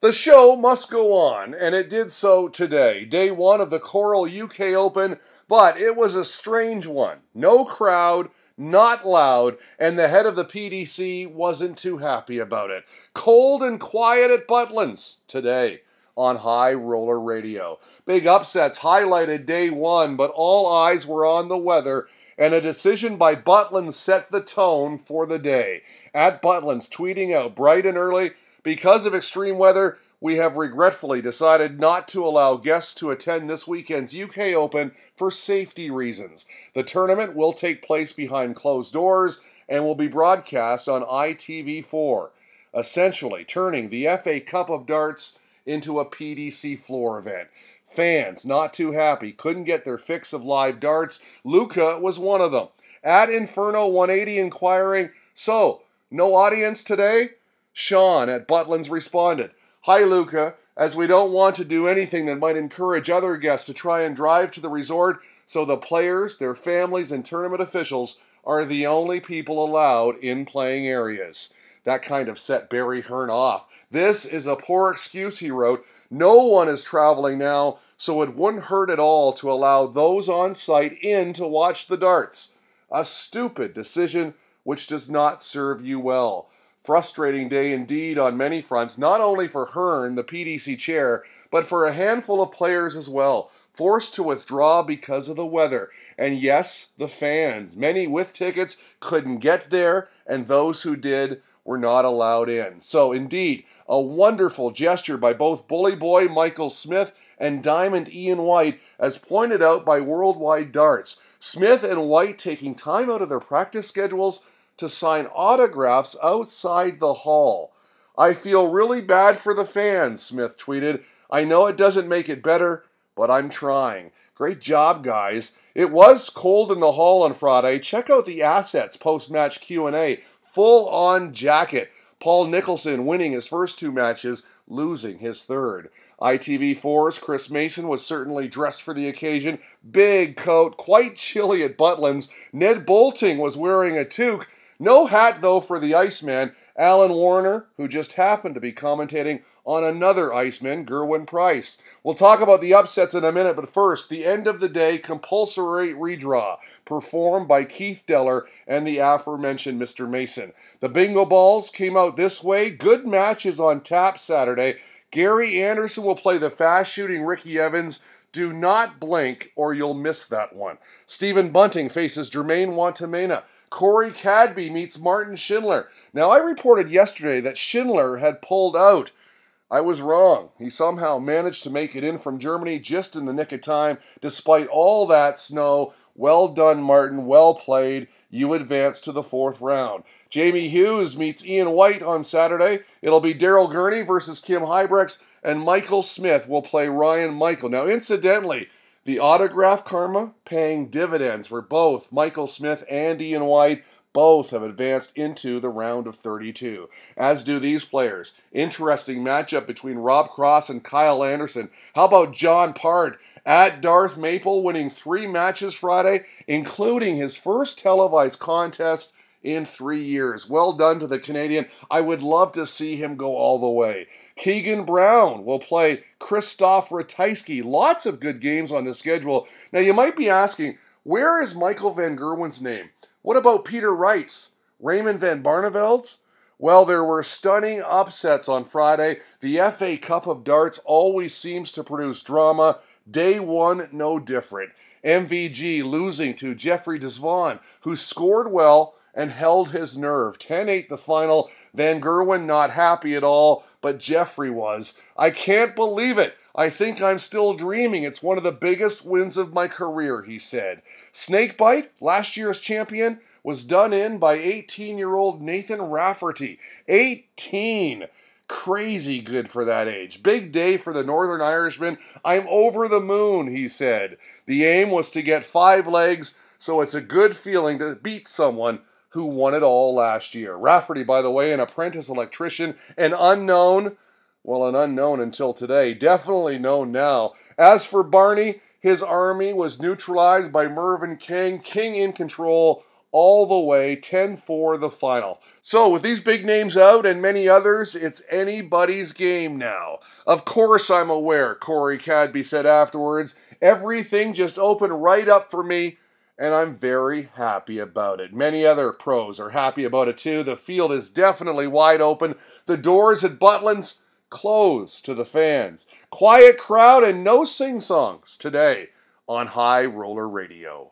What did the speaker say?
The show must go on, and it did so today. Day one of the Coral UK Open, but it was a strange one. No crowd, not loud, and the head of the PDC wasn't too happy about it. Cold and quiet at Butlins today on High Roller Radio. Big upsets highlighted day one, but all eyes were on the weather, and a decision by Butlins set the tone for the day. At Butlins, tweeting out bright and early, because of extreme weather, we have regretfully decided not to allow guests to attend this weekend's UK Open for safety reasons. The tournament will take place behind closed doors and will be broadcast on ITV4, essentially turning the FA Cup of Darts into a PDC floor event. Fans not too happy, couldn't get their fix of live darts. Luca was one of them. At Inferno 180 inquiring, "So, no audience today?" Sean at Butlins responded, "Hi Luca, as we don't want to do anything that might encourage other guests to try and drive to the resort, so the players, their families, and tournament officials are the only people allowed in playing areas." That kind of set Barry Hearn off. "This is a poor excuse," he wrote. "No one is traveling now, so it wouldn't hurt at all to allow those on site in to watch the darts. A stupid decision which does not serve you well." Frustrating day indeed on many fronts, not only for Hearn, the PDC chair, but for a handful of players as well, forced to withdraw because of the weather. And yes, the fans, many with tickets, couldn't get there, and those who did were not allowed in. So indeed, a wonderful gesture by both Bully Boy Michael Smith and Diamond Ian White, as pointed out by Worldwide Darts. Smith and White taking time out of their practice schedules to sign autographs outside the hall. "I feel really bad for the fans," Smith tweeted. "I know it doesn't make it better, but I'm trying." Great job, guys. It was cold in the hall on Friday. Check out the Assets post-match Q&A. Full-on jacket. Paul Nicholson winning his first two matches, losing his third. ITV4's Chris Mason was certainly dressed for the occasion. Big coat, quite chilly at Butlins. Ned Bolting was wearing a toque. No hat, though, for the Iceman, Alan Warner, who just happened to be commentating on another Iceman, Gerwyn Price. We'll talk about the upsets in a minute, but first, the end of the day compulsory redraw, performed by Keith Deller and the aforementioned Mr. Mason. The bingo balls came out this way. Good matches on tap Saturday. Gary Anderson will play the fast-shooting Ricky Evans. Do not blink or you'll miss that one. Stephen Bunting faces Jermaine Wantamena. Corey Cadby meets Martin Schindler. Now, I reported yesterday that Schindler had pulled out. I was wrong. He somehow managed to make it in from Germany just in the nick of time, despite all that snow. Well done, Martin. Well played. You advance to the fourth round. Jamie Hughes meets Ian White on Saturday. It'll be Daryl Gurney versus Kim Hybrex, and Michael Smith will play Ryan Michael. Now, incidentally, the autograph karma paying dividends for both Michael Smith and Ian White. Both have advanced into the round of 32, as do these players. Interesting matchup between Rob Cross and Kyle Anderson. How about John Part at Darth Maple winning 3 matches Friday, including his first televised contest in 3 years. Well done to the Canadian. I would love to see him go all the way. Keegan Brown will play Christoph Ratajski. Lots of good games on the schedule. Now, you might be asking, where is Michael van Gerwen's name? What about Peter Wright's? Raymond van Barneveld's? Well, there were stunning upsets on Friday. The FA Cup of Darts always seems to produce drama. Day one, no different. MVG losing to Jeffrey Desvaughn, who scored well and held his nerve. 10-8 the final. Van Gerwen not happy at all, but Jeffrey was. "I can't believe it. I think I'm still dreaming. It's one of the biggest wins of my career," he said. Snakebite, last year's champion, was done in by 18-year-old Nathan Rafferty. 18! Crazy good for that age. Big day for the Northern Irishman. "I'm over the moon," he said. The aim was to get 5 legs, so it's a good feeling to beat someone who won it all last year. Rafferty, by the way, an apprentice electrician, an unknown. Well, an unknown until today. Definitely known now. As for Barney, his army was neutralized by Mervyn King. King in control all the way, 10-4 the final. So with these big names out and many others, it's anybody's game now. Of course I'm aware, Corey Cadby said afterwards, everything just opened right up for me, and I'm very happy about it. Many other pros are happy about it too. The field is definitely wide open. The doors at Butlin's closed to the fans. Quiet crowd and no sing-songs today on High Roller Radio.